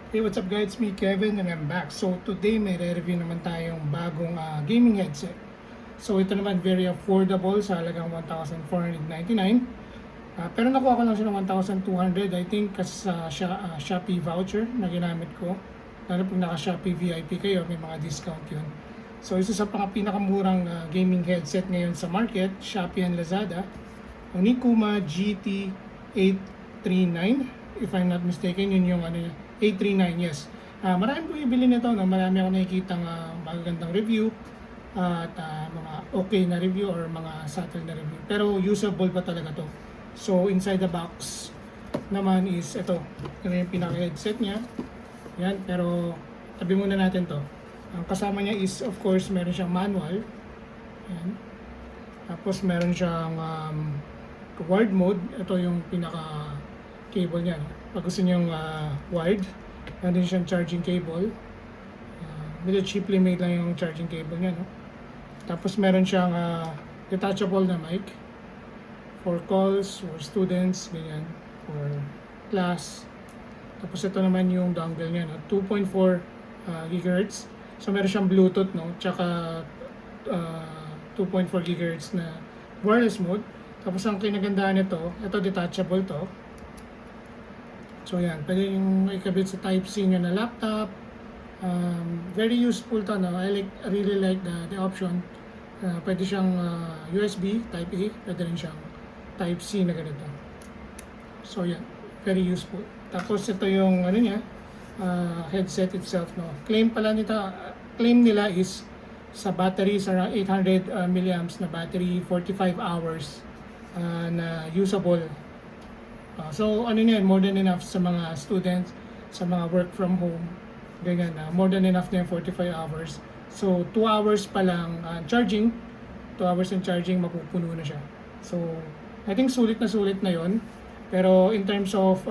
Hey, what's up guys? It's me, Kevin, and I'm back. So today may re-review naman tayong bagong gaming headset. So ito naman very affordable sa halagang 1,499. Pero nakuha ko lang siya ng 1,200 I think kasi sa Shopee voucher na ginamit ko. Lalo pag naka-Shopee VIP kayo, may mga discount yun. So isa sa pinakamurang gaming headset ngayon sa market, Shopee and Lazada, ang Nikuma GT839. If I'm not mistaken, yun yung 839, yes. Marami po ibili nito, no? Marami ako nakikita magagandang review at mga okay na review or mga subtle na review. Pero usable pa talaga to. So inside the box naman is ito. Ito yung pinaka-headset niya. Yan, pero tabi muna natin to. Ang kasama niya is of course meron siyang manual. Yan. Tapos meron siyang wired mode. Ito yung pinaka cable niya, no? Pag gusto niyong wired, nandun siyang charging cable. Medyo cheaply made lang yung charging cable niya, no? Tapos meron siyang detachable na mic for calls, for students, ganyan, for class. Tapos ito naman yung dongle niya, no? 2.4 GHz. So meron siyang Bluetooth, no? Tsaka 2.4 GHz na wireless mode. Tapos ang kinagandaan nito, ito detachable to. So yan, pwede yung ikabit sa Type-C nyo na laptop. Very useful to, no? I really like the option. Pwede siyang USB, Type-A, pwede rin siyang Type-C na ganito. So yan, very useful. Tapos ito yung niya, headset itself, no? Claim nila is sa battery sa around 800 milliamps na battery, 45 hours na usable. So niya, more than enough sa mga students, sa mga work from home, ganyan na, more than enough na yung 45 hours. So 2 hours pa lang charging, 2 hours ng charging, mapupuno na siya. So I think sulit na yon. Pero in terms of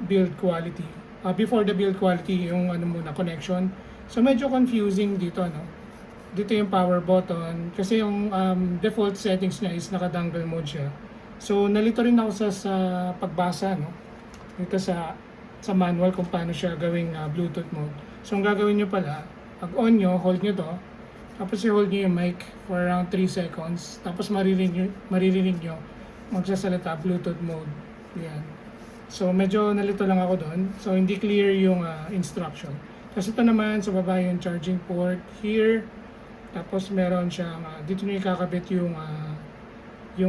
build quality, before the build quality, yung muna, connection. So medyo confusing dito, no? Dito yung power button, kasi yung default settings niya is naka-dangle mode siya. So nalito rin ako sa pagbasa, no? Dito sa manual kung paano siya gawing Bluetooth mode. So ang gagawin nyo pala, pag on nyo, hold nyo to, tapos i-hold nyo yung mic for around 3 seconds, tapos maririnig nyo magsasalita Bluetooth mode. Yan. So medyo nalito lang ako doon. So hindi clear yung instruction. Tapos ito naman sa baba yung charging port here. Tapos meron siyang dito nyo ikakabit yung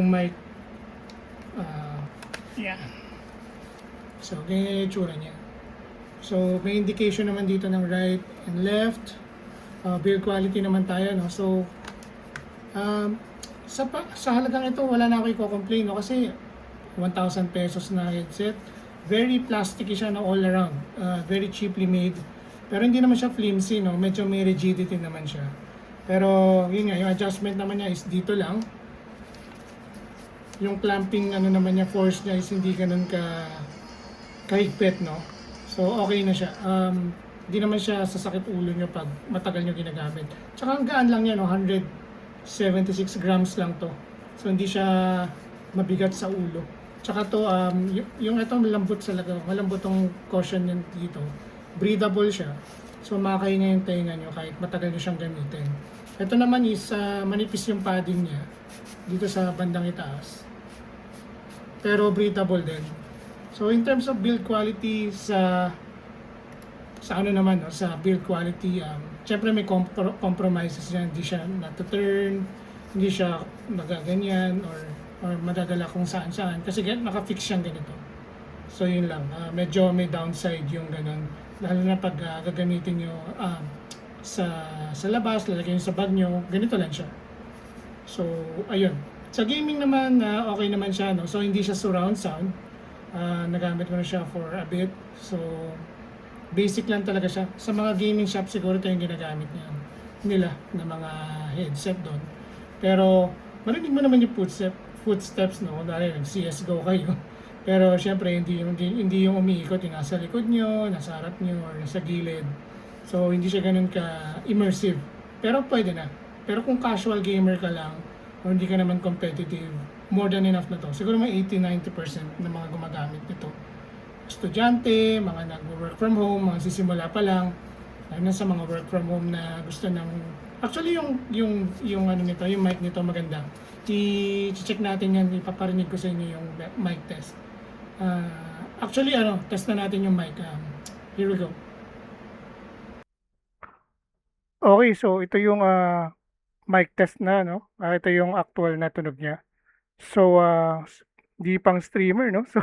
mic. Yeah. So, ganyan yung itsura niya. So, may indication naman dito ng right and left. Build quality naman tayo, no? So, sa halagang ito, wala na ako i-complain, no? Kasi 1,000 pesos na headset. Very plasticky siya na all around. Very cheaply made. Pero hindi naman siya flimsy, no? Medyo may rigidity naman siya. Pero, yun nga, yung adjustment naman niya is dito lang. Yung clamping naman niya, force niya is hindi ganun kahigpit, no? So okay na siya. Hindi naman siya sasakit ulo niyo pag matagal niyo ginagamit. Tsaka ang gaan lang niya, no? 176 grams lang to. So hindi siya mabigat sa ulo. Tsaka to yung ito malambot malambot tong cushion niya dito. Breathable siya. So makakain niya yung tenga niyo kahit matagal niyo siyang gamitin. Ito naman is manipis yung padding niya dito sa bandang itaas. Pero breathable din. So in terms of build quality sa sa build quality, syempre may compromises yan. Hindi siya nata-turn, hindi siya magaganyan or madadala kung saan kasi naka-fix siyang ganito. So yun lang, medyo may downside yung ganun, lalo na pag gagamitin nyo sa labas, lalagay nyo sa bag nyo, ganito lang siya. So ayun. Sa gaming naman, okay naman siya, no? So hindi siya surround sound. Nagamit ko na siya for a bit. So basic lang talaga siya. Sa mga gaming shop siguro ito yung ginagamit nila na mga headset doon. Pero marinig mo naman yung footsteps, no? Kunwari nag-CSGO kayo. Pero syempre hindi yung umiikot, yung nasa likod nyo, nasa harap nyo, or nasa gilid. So hindi siya ganun ka-immersive. Pero pwede na. Pero kung casual gamer ka lang, o hindi ka naman competitive, more than enough na to. Siguro may 80-90% na mga gumagamit nito. estudyante, mga nag-work from home, mga sisimula pa lang, lalo na sa mga work from home na gusto ng... Actually, yung ano nito, yung mic nito maganda. I-check natin yan, ipaparinig ko sa inyo yung mic test. Actually, test na natin yung mic. Here we go. Okay, so ito yung mic test na, no? Ito yung actual na tunog niya. So, di pang streamer, no? So,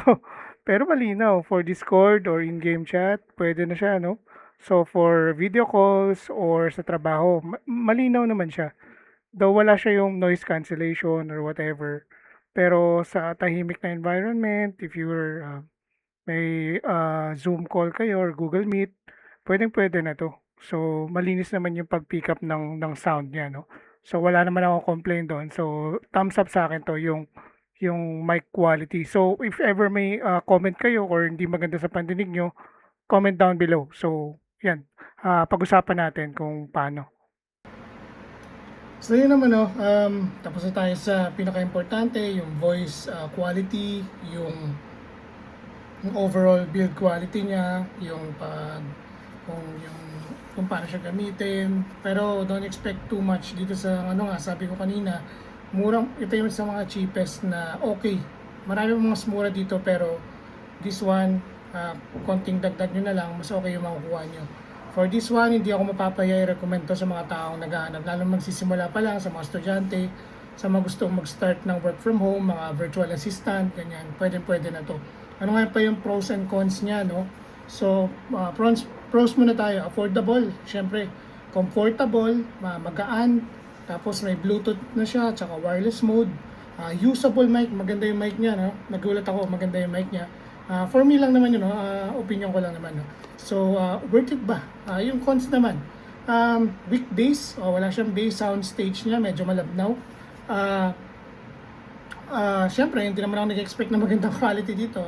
pero malinaw for Discord or in-game chat, pwede na siya, no? So, for video calls or sa trabaho, malinaw naman siya. Though wala siya yung noise cancellation or whatever. Pero sa tahimik na environment, if you're may Zoom call kayo or Google Meet, pwedeng-pwede na 'to. So, malinis naman yung pag-pick up ng sound niya, no? So, wala naman akong complaint doon. So, thumbs up sa akin 'to, yung mic quality. So, if ever may comment kayo or hindi maganda sa pandinig nyo, comment down below. So, yan. Pag-usapan natin kung paano. So, yun naman, no? Tapos na tayo sa pinaka-importante, yung voice quality, yung overall build quality niya, yung kung paano siya gamitin. Pero don't expect too much dito sa sabi ko kanina, ito yung sa mga cheapest na okay. Marami mga mura dito pero this one, konting dagdag nyo na lang, mas okay yung makukuha nyo. For this one, hindi ako mapapaya i-recommend to sa mga taong naghahanap, lalo magsisimula pa lang, sa mga estudyante, sa mga gustong mag-start ng work from home, mga virtual assistant, ganyan, pwede na to. Ano nga pa yung pros and cons niya, no? So, pros muna tayo. Affordable, syempre, comfortable, magaan, tapos may Bluetooth na siya, tsaka wireless mode. Usable mic, maganda yung mic niya, no? Nagulat ako, maganda yung mic niya. For me lang naman yun, no? Opinion ko lang naman, no? So, worth it ba? Yung cons naman, weak bass, wala siyang bass sound stage niya, medyo malabnaw. Syempre, hindi naman ako nag-expect na magandang quality dito.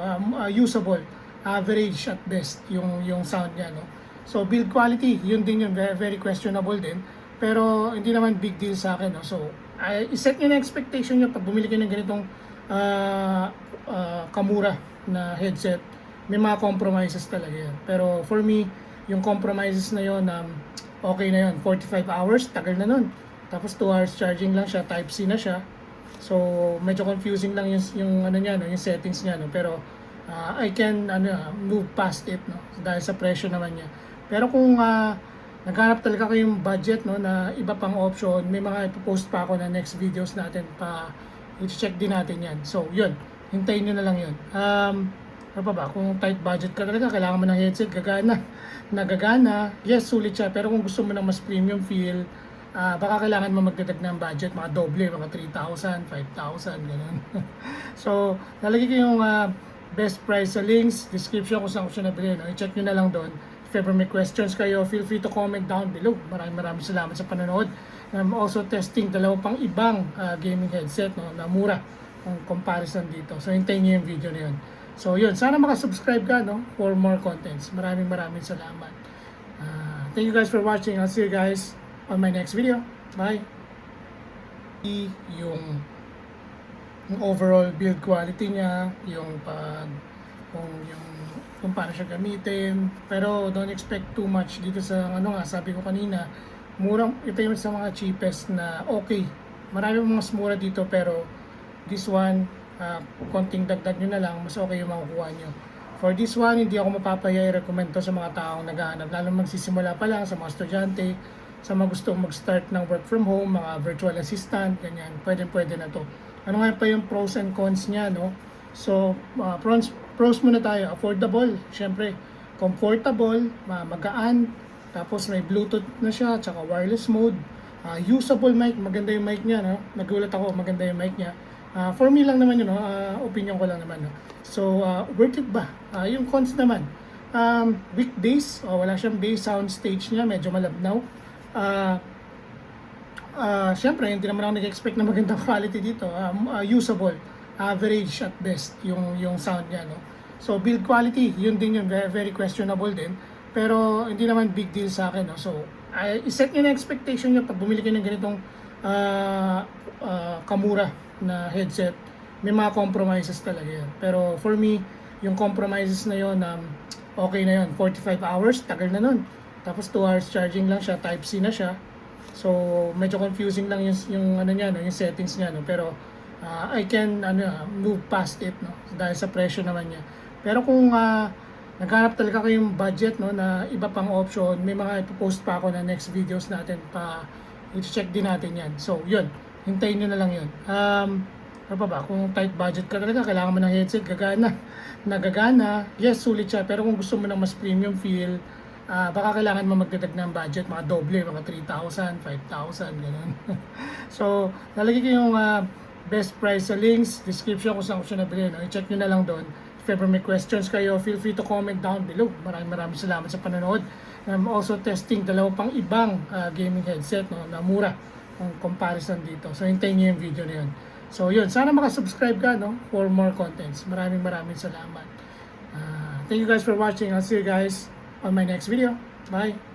Usable, average at best yung sound niya, no? So, build quality, yun din yun, very, very questionable din. Pero, hindi naman big deal sa akin, no? So, iset nyo na expectation nyo pag bumili kayo ng ganitong kamura na headset. May mga compromises talaga yan. Pero, for me, yung compromises na yun, okay na yun. 45 hours, tagal na nun. Tapos 2 hours charging lang siya, Type-C na siya. So, medyo confusing lang yung niya, no, yung settings niya, no. Pero I can move past it, no, dahil sa presyo naman niya. Pero kung naghanap talaga kayong budget, no, na iba pang option, may mga ipopost pa ako na next videos natin pa i-check din natin 'yan. So, 'yun. Hintayin niyo na lang 'yun. Ano pa ba? Kung tight budget ka talaga, kailangan mo ng headset, nagagana. Yes, sulit siya. Pero kung gusto mo ng mas premium feel, baka kailangan mo magdagdag ng budget, mga doble, mga 3,000, 5,000, gano'n. So, lalagay ko yung best price sa links, description kung saan ko siya nabili. No? I-check nyo na lang doon. If ever may questions kayo, feel free to comment down below. Maraming salamat sa panonood. I'm also testing dalawa pang ibang gaming headset, no, na mura ang comparison dito. So, hintayin nyo yung video na yun. So, yun. Sana makasubscribe ka, no, for more contents. Maraming salamat. Thank you guys for watching. I'll see you guys on my next video. Bye. Yung overall build quality niya, kung paano siya gamitin. Pero don't expect too much dito sa sabi ko kanina, ito yung sa mga cheapest na okay. Marami mga mura dito pero this one, konting dagdag nyo na lang, mas okay yung makukuha nyo. For this one, hindi ako mapapaya i-recommend to sa mga taong naghahanap, lalo magsisimula pa lang, sa mga estudyante, sa mga gustong mag-start ng work from home, mga virtual assistant, ganyan, pwede na to. Ano nga pa yung pros and cons niya, no? So, pros muna tayo. Affordable, syempre, comfortable, magaan, tapos may Bluetooth na siya, tsaka wireless mode. Usable mic, maganda yung mic niya, no? Nagulat ako, maganda yung mic niya. For me lang naman yun, no? Opinion ko lang naman, no? So, worth it ba? Yung cons naman, weak bass, wala siyang bass sound stage niya, medyo malabnaw. Syempre, hindi naman ako nag-expect na magandang quality dito. Usable, average at best yung sound niya, no? So, build quality, yun din yun, very, very questionable din. Pero, hindi naman big deal sa akin, no? So, iset nyo na expectation nyo pag bumili kayo ng ganitong kamura na headset. May mga compromises talaga yan. Pero, for me, yung compromises na yon, okay na yon, 45 hours, tagal na nun. Tapos 2 hours charging lang siya, type C na siya. So medyo confusing lang yung ano niya, no, yung settings niya, no. Pero I can move past it, no, dahil sa presyo naman niya. Pero kung naghanap talaga kayong budget, no, na iba pang option, may mga ipopost pa ako na next videos natin pa i-check din natin yan. So yun, hintayin nyo na lang yun. Ano pa ba? Kung tight budget ka talaga, kailangan mo ng headset, nagagana, yes, sulit siya. Pero kung gusto mo ng mas premium feel, baka kailangan mo magdadag ng budget, mga doble, mga 3,000, 5,000, ganun. So, lalagay ko yung best price sa links, description kung saan ko siya nabili. No? I-check nyo na lang doon. If ever may questions kayo, feel free to comment down below. Maraming salamat sa panonood. I'm also testing dalawa pang ibang gaming headset, no, na mura ang comparison dito. So, hintayin nyo yung video na yun. So, yun. Sana makasubscribe ka, no, for more contents. Maraming salamat. Thank you guys for watching. I'll see you guys on my next video. Bye!